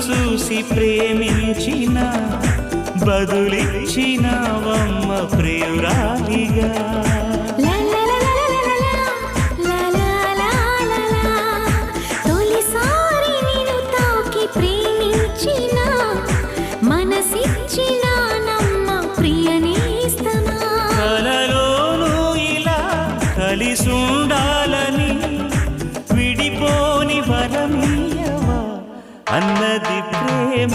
చూసి ప్రేమించిన బదులిచ్చినవమ్మ ప్రియురాలిగా. తొలిసారి నిన్ను తాకి ప్రేమించిన మనసిచ్చిన నమ్మ ప్రియనేస్తమా. కలలోనూ ఇలా కలిసుండాలని విడిపోని వరమీయవా అన్నది ప్రేమ.